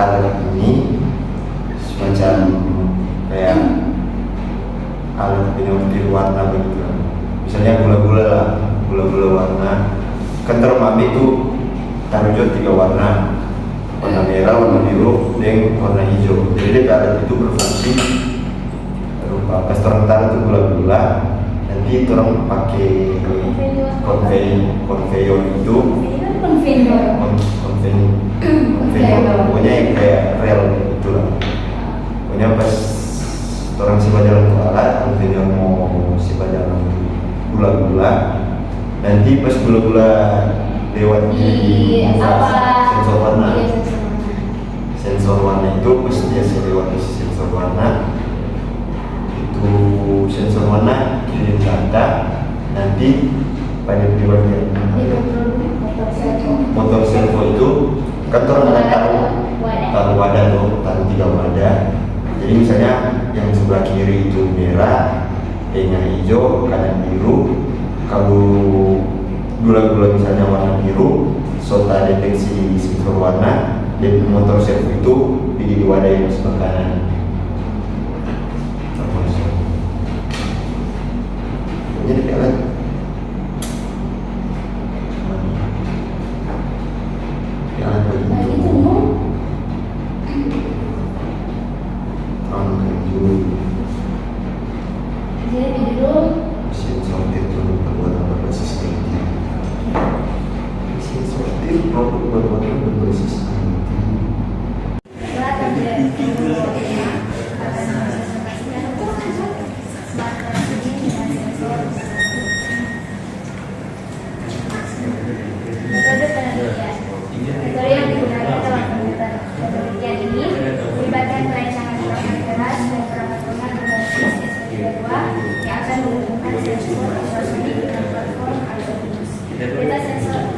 alat ini semacam kayak alat penyortir warna begitu. Misalnya gula-gula lah, gula-gula warna. Kan termami itu taruh 3 warna merah, warna biru, dan warna hijau. Jadi alat itu berfungsi berupa pas orang taruh itu gula-gula, nanti orang pakai konveyor itu pokoknya yang kayak rel gitu lah. Pokoknya pas orang siapa jalan ke alat, konveyor mau siapa jalan gula-gula, nanti pas gula-gula lewat di sensor warna. Sensor warna itu pas dia lewat di sensor warna, itu sensor warna kirim data, nanti pada bagian motor servo itu kan orang taruh wadah tuh, taruh 3 wadah. Jadi misalnya yang sebelah kiri itu merah, yang hijau, kanan biru. Kalau gula-gula misalnya warna biru, sota deteksi sensor warna, dan motor servo itu di wadah yang sebelah kanan. Jadi kalian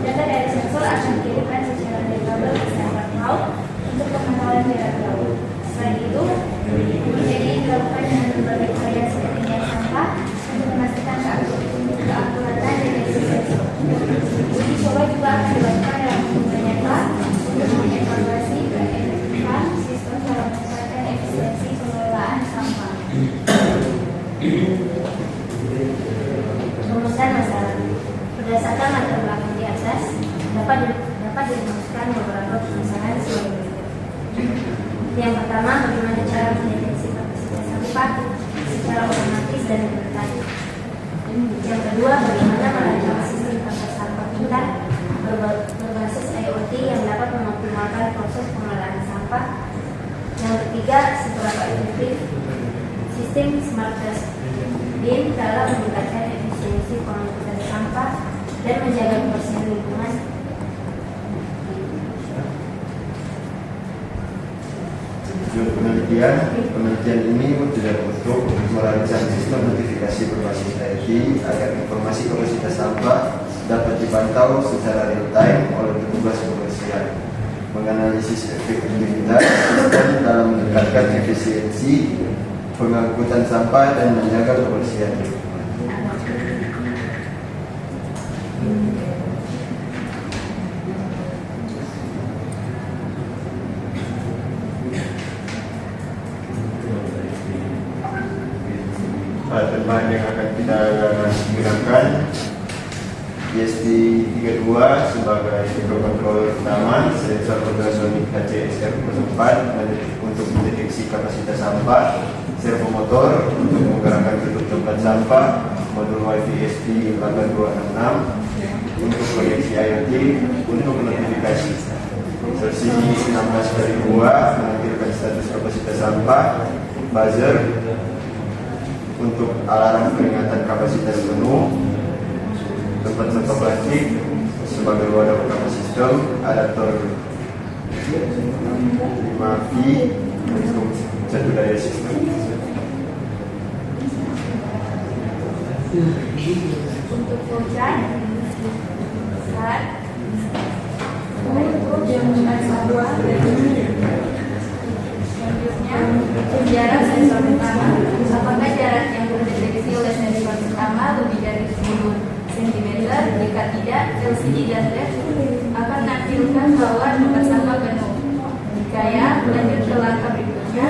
data dari sensor akan dikirimkan secara reliable ke server cloud untuk pemantauan jarak jauh. Selain itu, jadi dilakukan dengan berbagai variasi ketinggian sampah untuk memastikan keakuratan deteksi sensor. Uji coba juga akan dilakukan dalam jumlah nyata untuk mengevaluasi keefektifan sistem dalam meningkatkan efisiensi pengelolaan sampah. Rumuskan masalah. Berdasarkan latar belakang di atas, dapat dirumuskan beberapa permasalahan sebagai berikut. Yang pertama, bagaimana cara mendeteksi kapasitas sampah secara otomatis dan real-time. Yang kedua, bagaimana merancang sistem tata sampah pintar berbasis IoT yang dapat mengoptimalkan proses pengelolaan sampah. Yang ketiga, seberapa efektif sistem smart dustbin dalam meningkatkan efisiensi pengangkutan sampah dan menjaga kebersihan lingkungan. Penelitian ini tidak untuk merancang sistem notifikasi berbasis IoT agar informasi kapasitas sampah dapat dipantau secara real time oleh petugas kebersihan, menganalisis efektivitas sistem dalam meningkatkan efisiensi pengangkutan sampah dan menjaga kebersihan. Alat bahan yang akan kita gunakan ESP32 sebagai microcontroller utama, sensor ultrasonik HCSR04 untuk mendeteksi kapasitas sampah, servo motor untuk menggerakkan tutup tempat sampah, modul WiFi ESP8266 untuk koneksi IoT untuk notifikasi. Versi 16/2 menampilkan status kapasitas sampah, buzzer untuk alarm peringatan kapasitas penuh, tempat sampah plastik sebagai wadah utama sistem, adaptor 5V untuk satu daya sistem. Untuk flowchart, untuk jumlah sampah, selanjutnya jarak sensor utama. Apakah jarak yang terdeteksi oleh sensor utama lebih dari 10 cm? Jika tidak, LCD dan LED akan menampilkan bahwa tempat sampah penuh. Jika Jika lanjut ke langkah berikutnya,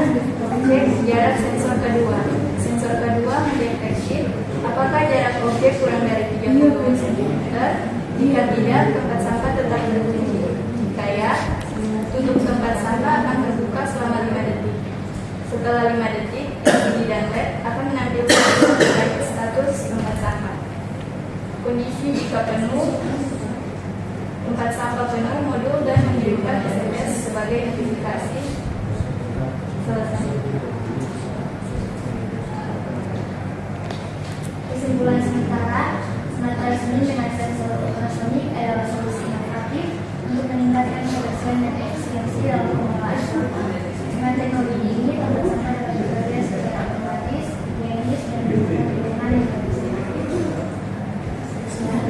cek jarak sensor kedua. Sensor kedua mendeteksi apakah jarak objek kurang dari 30 cm. Jika tidak, tempat sampah tetap terkunci. Jika ya, tutup tempat sampah akan terbuka selama 5 detik. Setelah 5 detik, LCD dan LED akan menampilkan status tempat sampah. Kondisi jika penuh, tempat sampah penuh modul dan mengirimkan SMS sebagai notifikasi selesai. Kesimpulan sementara, smart listening dengan sensor ultrasonik adalah solusi inovatif untuk meningkatkan kebersihan dan efisiensi dalam pengelolaan sampah. Dengan teknologi ini, tempat sampah dapat bekerja secara otomatis, higienis, dan mendukung lingkungan yang lebih sehat.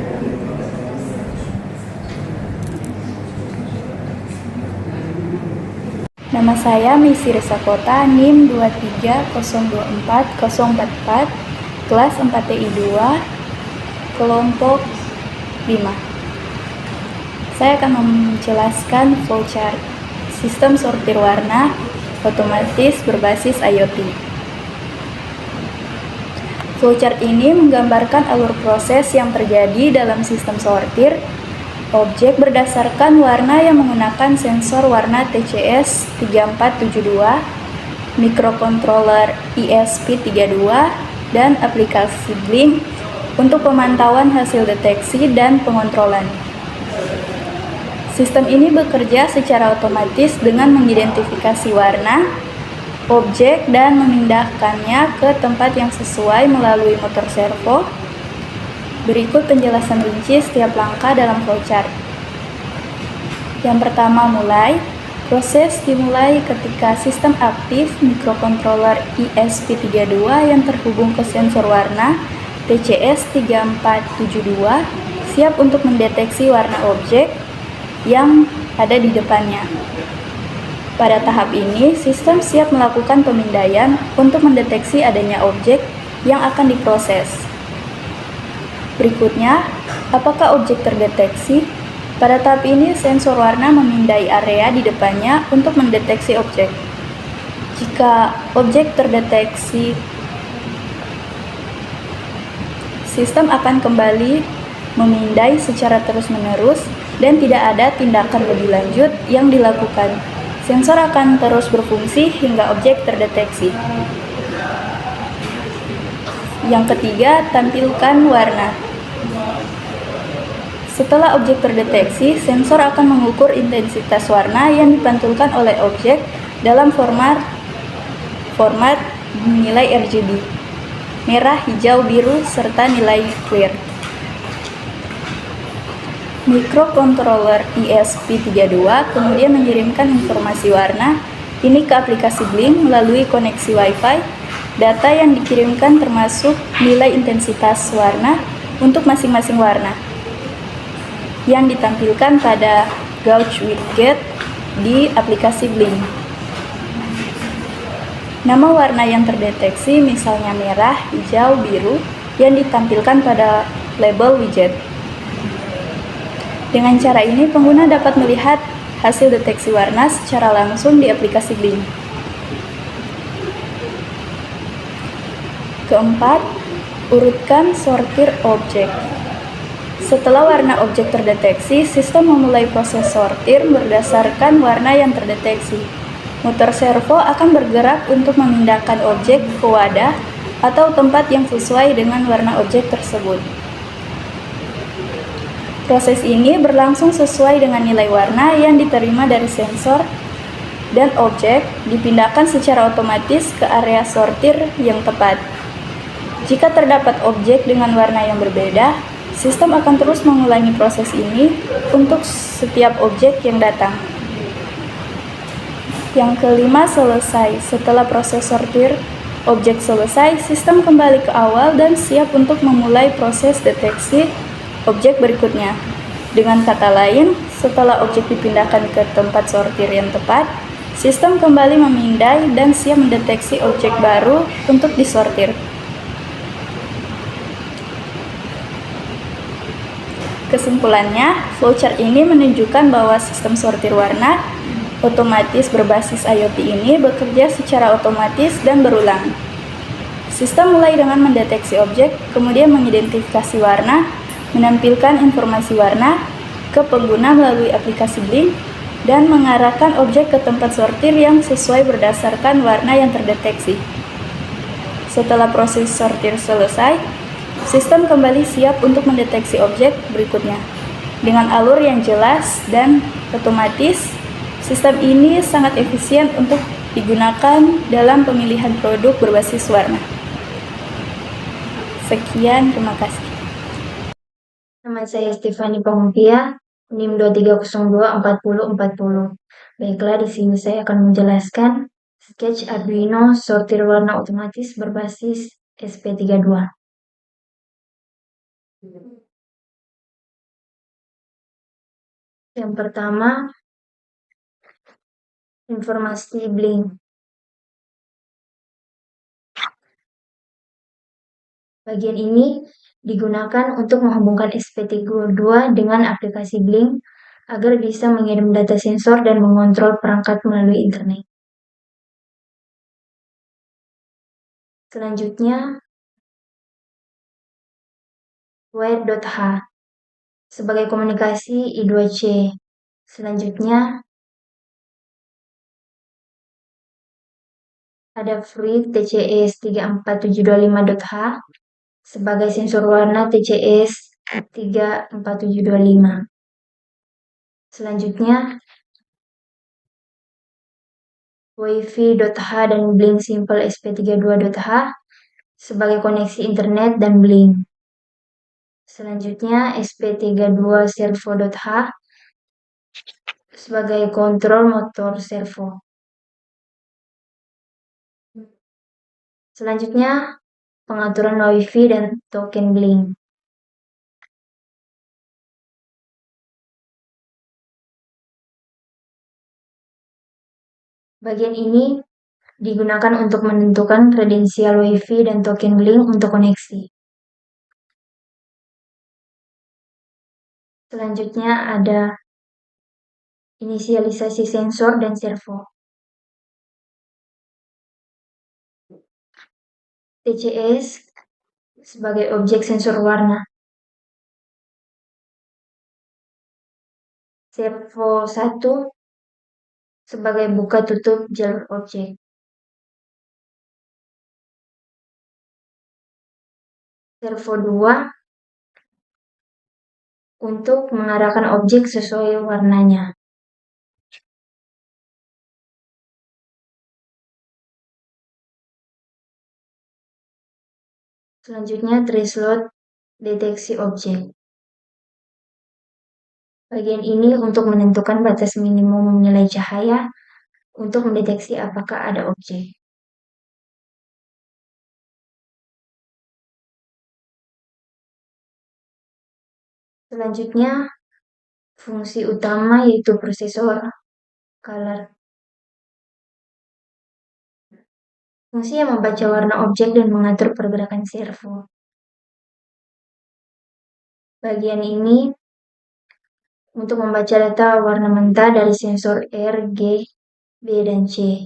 Nama saya Misi Risakota, NIM 23024-044, kelas 4TI 2, kelompok 5. Saya akan menjelaskan flowchart sistem sortir warna otomatis berbasis IoT. Flowchart ini menggambarkan alur proses yang terjadi dalam sistem sortir objek berdasarkan warna yang menggunakan sensor warna TCS 3472, mikrokontroler ESP32, dan aplikasi Blink untuk pemantauan hasil deteksi dan pengontrolan. Sistem ini bekerja secara otomatis dengan mengidentifikasi warna, objek, dan memindahkannya ke tempat yang sesuai melalui motor servo. Berikut penjelasan rinci setiap langkah dalam flowchart. Yang pertama, mulai. Proses dimulai ketika sistem aktif mikrokontroler ESP32 yang terhubung ke sensor warna TCS 3472 siap untuk mendeteksi warna objek yang ada di depannya. Pada tahap ini, sistem siap melakukan pemindaian untuk mendeteksi adanya objek yang akan diproses. Berikutnya, apakah objek terdeteksi? Pada tahap ini, sensor warna memindai area di depannya untuk mendeteksi objek. Jika objek terdeteksi, sistem akan kembali memindai secara terus-menerus dan tidak ada tindakan lebih lanjut yang dilakukan. Sensor akan terus berfungsi hingga objek terdeteksi. Yang ketiga, tampilkan warna. Setelah objek terdeteksi, sensor akan mengukur intensitas warna yang dipantulkan oleh objek dalam format nilai RGB, merah, hijau, biru, serta nilai clear. Mikrokontroler ESP32 kemudian mengirimkan informasi warna ini ke aplikasi Blink melalui koneksi Wi-Fi. Data yang dikirimkan termasuk nilai intensitas warna untuk masing-masing warna yang ditampilkan pada gauge widget di aplikasi Blink. Nama warna yang terdeteksi misalnya merah, hijau, biru yang ditampilkan pada label widget. Dengan cara ini, pengguna dapat melihat hasil deteksi warna secara langsung di aplikasi Blink. Keempat, urutkan sortir objek. Setelah warna objek terdeteksi, sistem memulai proses sortir berdasarkan warna yang terdeteksi. Motor servo akan bergerak untuk memindahkan objek ke wadah atau tempat yang sesuai dengan warna objek tersebut. Proses ini berlangsung sesuai dengan nilai warna yang diterima dari sensor dan objek dipindahkan secara otomatis ke area sortir yang tepat. Jika terdapat objek dengan warna yang berbeda, sistem akan terus mengulangi proses ini untuk setiap objek yang datang. Yang kelima, selesai. Setelah proses sortir objek selesai, sistem kembali ke awal dan siap untuk memulai proses deteksi objek berikutnya. Dengan kata lain, setelah objek dipindahkan ke tempat sortir yang tepat, sistem kembali memindai dan siap mendeteksi objek baru untuk disortir. Kesimpulannya, flowchart ini menunjukkan bahwa sistem sortir warna otomatis berbasis IoT ini bekerja secara otomatis dan berulang. Sistem mulai dengan mendeteksi objek, kemudian mengidentifikasi warna, menampilkan informasi warna ke pengguna melalui aplikasi Blink, dan mengarahkan objek ke tempat sortir yang sesuai berdasarkan warna yang terdeteksi. Setelah proses sortir selesai, sistem kembali siap untuk mendeteksi objek berikutnya. Dengan alur yang jelas dan otomatis, sistem ini sangat efisien untuk digunakan dalam pemilihan produk berbasis warna. Sekian, terima kasih. Nama saya Stefani Pamupia, NIM 23024040. Baiklah, di sini saya akan menjelaskan sketch Arduino sortir warna otomatis berbasis SP32. Yang pertama, informasi Blink. Bagian ini digunakan untuk menghubungkan SP32 dengan aplikasi Blink agar bisa mengirim data sensor dan mengontrol perangkat melalui internet. Selanjutnya, wire.h sebagai komunikasi I2C. Selanjutnya, ada Fluid TCS 34725.h sebagai sensor warna TCS 34725. Selanjutnya, Wi-Fi.h dan Blink Simple SP32.h sebagai koneksi internet dan Blink. Selanjutnya, SP32 Servo.h sebagai kontrol motor servo. Selanjutnya, pengaturan Wi-Fi dan token Blink. Bagian ini digunakan untuk menentukan kredensial Wi-Fi dan token Blink untuk koneksi. Selanjutnya ada inisialisasi sensor dan servo. TCS sebagai objek sensor warna. Servo 1 sebagai buka tutup jalur objek. Servo 2 untuk mengarahkan objek sesuai warnanya. Selanjutnya, traceload deteksi objek. Bagian ini untuk menentukan batas minimum nilai cahaya untuk mendeteksi apakah ada objek. Selanjutnya, fungsi utama yaitu prosesor color. Fungsi yang membaca warna objek dan mengatur pergerakan servo. Bagian ini untuk membaca data warna mentah dari sensor R, G, B, dan C.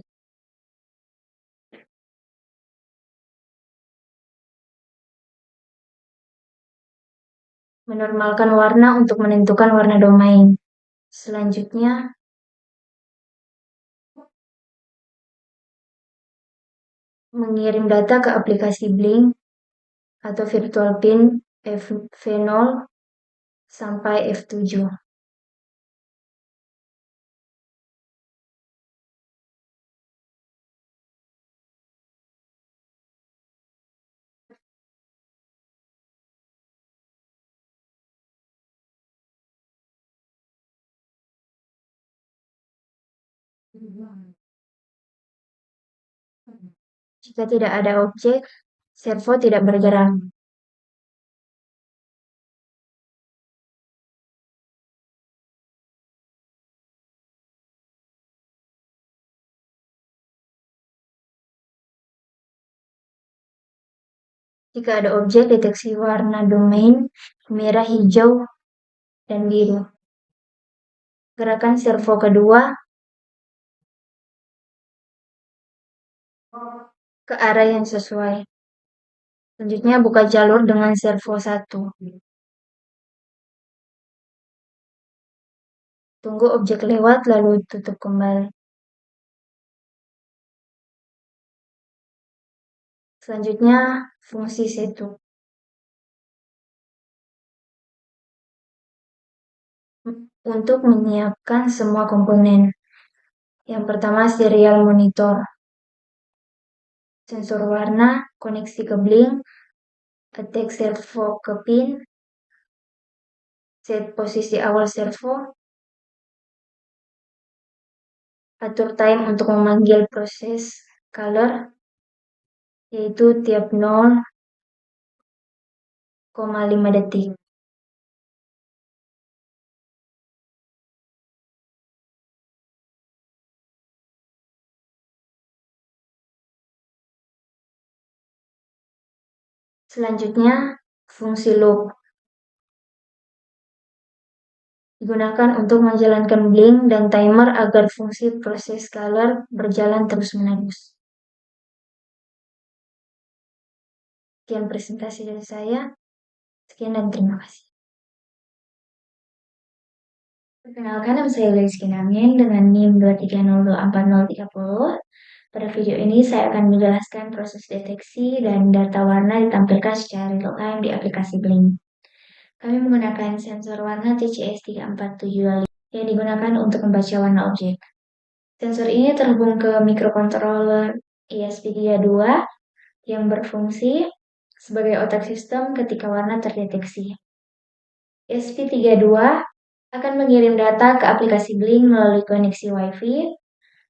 Menormalkan warna untuk menentukan warna domain. Selanjutnya, mengirim data ke aplikasi Blink atau virtual pin V0 sampai F7. Jika tidak ada objek, servo tidak bergerak. Jika ada objek, deteksi warna domain merah, hijau, dan biru. Gerakan servo kedua ke arah yang sesuai. Selanjutnya buka jalur dengan servo 1. Tunggu objek lewat lalu tutup kembali. Selanjutnya fungsi situ. Untuk menyiapkan semua komponen. Yang pertama serial monitor. Sensor warna, koneksi ke blink, attach servo ke pin, set posisi awal servo, atur time untuk memanggil proses color, yaitu tiap 0,5 detik. Selanjutnya, fungsi loop. Digunakan untuk menjalankan blink dan timer agar fungsi proses color berjalan terus-menerus. Sekian presentasi dari saya. Sekian dan terima kasih. Perkenalkan, nama saya Rizky Namin dengan NIM 2302430. Pada video ini saya akan menjelaskan proses deteksi dan data warna ditampilkan secara real-time di aplikasi Blink. Kami menggunakan sensor warna TCS 3475 yang digunakan untuk membaca warna objek. Sensor ini terhubung ke microcontroller ESP32 yang berfungsi sebagai otak sistem ketika warna terdeteksi. ESP32 akan mengirim data ke aplikasi Blink melalui koneksi Wi-Fi.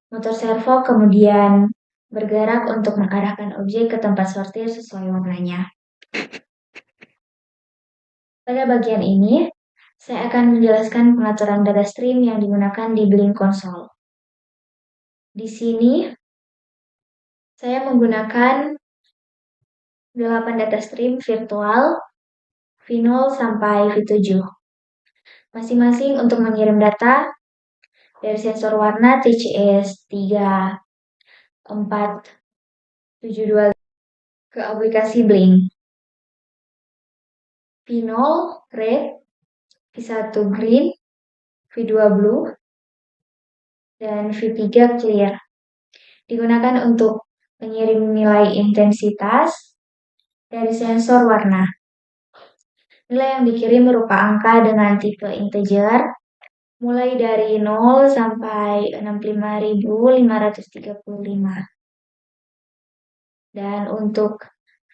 Motor servo kemudian bergerak untuk mengarahkan objek ke tempat sortir sesuai warnanya. Pada bagian ini, saya akan menjelaskan pengaturan data stream yang digunakan di Blink Console. Di sini, saya menggunakan 8 data stream virtual, V0 sampai V7. Masing-masing untuk mengirim data dari sensor warna TCS 3472 ke aplikasi Blink. V0 red, V1 green, V2 blue, dan V3 clear. Digunakan untuk mengirim nilai intensitas dari sensor warna. Nilai yang dikirim berupa angka dengan tipe integer, mulai dari 0 sampai 65.535. Dan untuk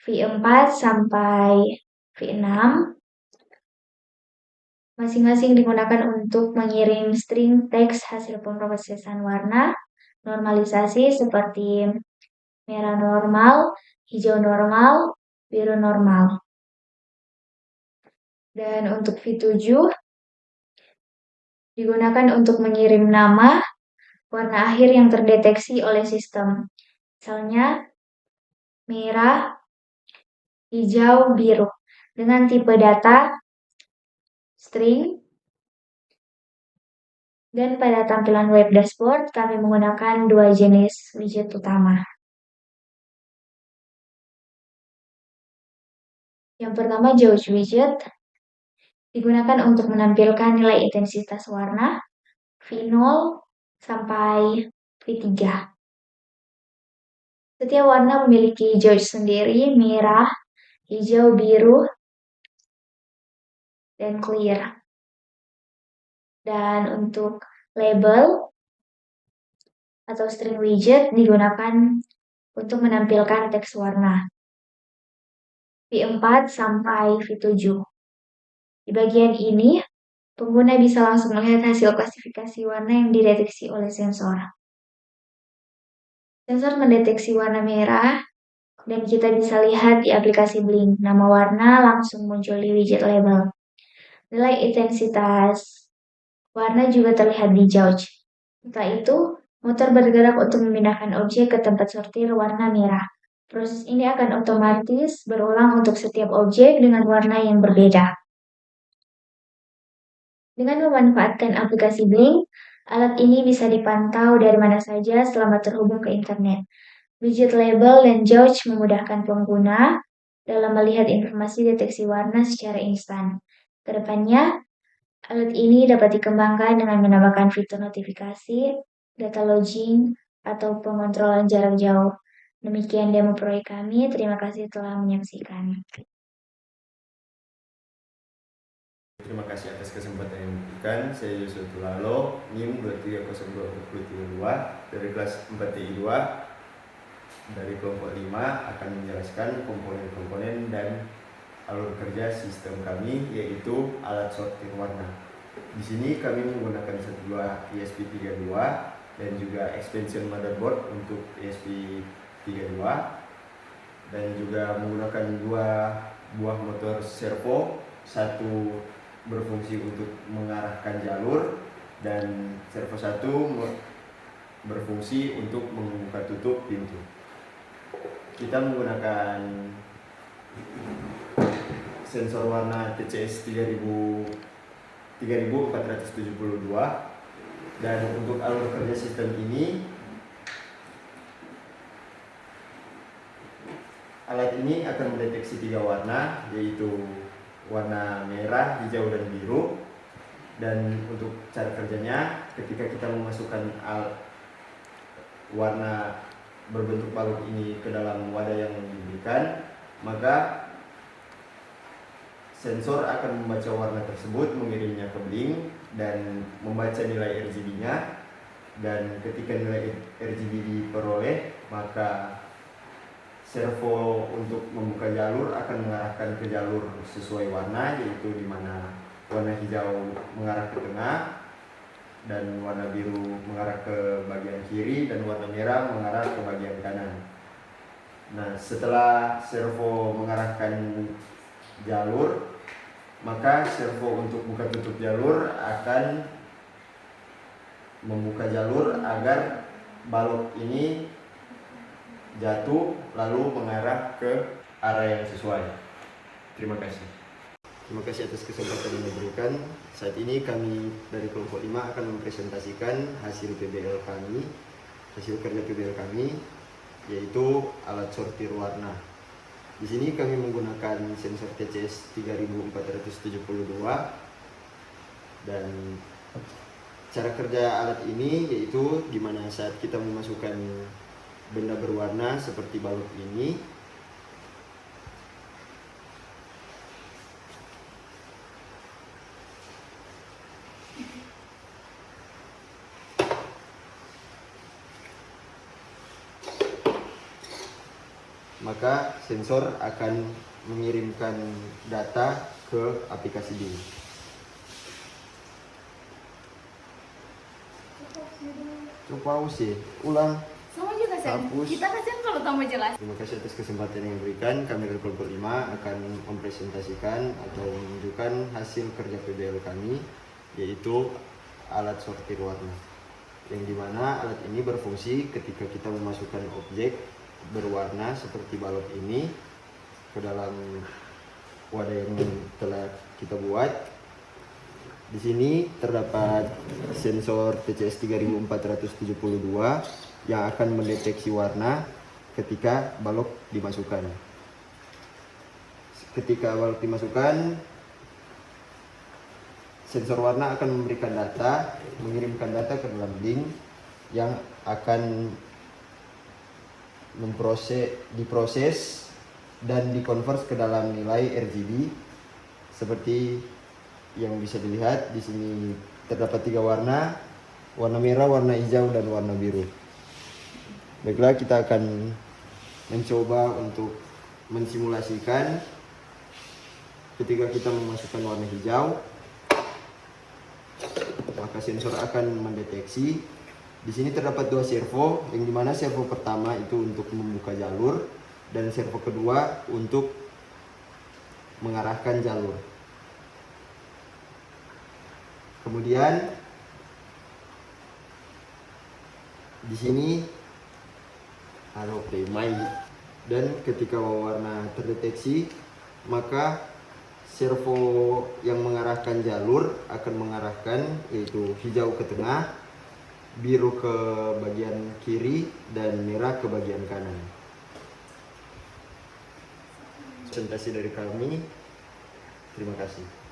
V4 sampai V6, masing-masing digunakan untuk mengirim string teks hasil pemrosesan warna, normalisasi seperti merah normal, hijau normal, biru normal. Dan untuk V7 digunakan untuk mengirim nama, warna akhir yang terdeteksi oleh sistem. Misalnya merah, hijau, biru dengan tipe data string. Dan pada tampilan web dashboard kami menggunakan 2 jenis widget utama. Yang pertama Gauge widget digunakan untuk menampilkan nilai intensitas warna V0 sampai V3. Setiap warna memiliki gauge sendiri, merah, hijau, biru, dan clear. Dan untuk label atau string widget digunakan untuk menampilkan teks warna V4 sampai V7. Di bagian ini, pengguna bisa langsung melihat hasil klasifikasi warna yang dideteksi oleh sensor. Sensor mendeteksi warna merah, dan kita bisa lihat di aplikasi Blink. Nama warna langsung muncul di widget label. Nilai intensitas warna juga terlihat di gauge. Setelah itu, motor bergerak untuk memindahkan objek ke tempat sortir warna merah. Proses ini akan otomatis berulang untuk setiap objek dengan warna yang berbeda. Dengan memanfaatkan aplikasi Blink, alat ini bisa dipantau dari mana saja selama terhubung ke internet. Widget label dan jauge memudahkan pengguna dalam melihat informasi deteksi warna secara instan. Kedepannya, alat ini dapat dikembangkan dengan menambahkan fitur notifikasi, data logging, atau pengontrolan jarak jauh. Demikian demo proyek kami. Terima kasih telah menyaksikan. Terima kasih atas kesempatan yang diberikan. Saya Yusuf Tulalo, NIM 2302032 dari kelas 4TI 2 dari kelompok 5 akan menjelaskan komponen-komponen dan alur kerja sistem kami, yaitu alat sortir warna. Di sini kami menggunakan satu buah ESP32 dan juga expansion motherboard untuk ESP32 dan juga menggunakan dua buah motor servo, satu berfungsi untuk mengarahkan jalur dan servo satu berfungsi untuk membuka tutup pintu. Kita menggunakan sensor warna TCS 3472 dan untuk alur kerja sistem ini, alat ini akan mendeteksi 3 warna, yaitu warna merah, hijau, dan biru. Dan untuk cara kerjanya, ketika kita memasukkan warna berbentuk balok ini ke dalam wadah yang diberikan, maka sensor akan membaca warna tersebut, mengirimnya ke blink dan membaca nilai RGB-nya. Dan ketika nilai RGB diperoleh, maka servo untuk membuka jalur akan mengarahkan ke jalur sesuai warna, yaitu di mana warna hijau mengarah ke tengah dan warna biru mengarah ke bagian kiri dan warna merah mengarah ke bagian kanan. Nah, setelah servo mengarahkan jalur, maka servo untuk buka tutup jalur akan membuka jalur agar balok ini jatuh lalu mengarah ke arah yang sesuai. Terima kasih. Terima kasih atas kesempatan yang diberikan. Saat ini kami dari kelompok 5 akan mempresentasikan hasil PBL kami, hasil kerja PBL kami, yaitu alat sortir warna. Di sini kami menggunakan sensor TCS 3472 dan cara kerja alat ini yaitu di mana saat kita memasukkan benda berwarna seperti balok ini, maka sensor akan mengirimkan data ke aplikasi BIM. Coba sih, ulang. Sama juga sih. Hapus. Kita kasihan kalau tamu jelas. Terima kasih atas kesempatan yang diberikan. Kami dari kelompok 5 akan mempresentasikan atau menunjukkan hasil kerja PBL kami, yaitu alat sortir warna. Yang dimana alat ini berfungsi ketika kita memasukkan objek berwarna seperti balok ini ke dalam wadah yang telah kita buat. Di sini terdapat sensor TCS 3472 yang akan mendeteksi warna ketika balok dimasukkan. Ketika balok dimasukkan, sensor warna akan memberikan data, mengirimkan data ke dalam link yang akan diproses dan dikonvers ke dalam nilai RGB seperti yang bisa dilihat. Di sini terdapat 3 warna, warna merah, warna hijau, dan warna biru. Baiklah, kita akan mencoba untuk mensimulasikan ketika kita memasukkan warna hijau, maka sensor akan mendeteksi. Di sini terdapat 2 servo, yang dimana servo pertama itu untuk membuka jalur dan servo kedua untuk mengarahkan jalur. Kemudian di sini main, dan ketika warna terdeteksi, maka servo yang mengarahkan jalur akan mengarahkan yaitu hijau ke tengah biru ke bagian kiri dan merah ke bagian kanan. Presentasi dari kami, terima kasih.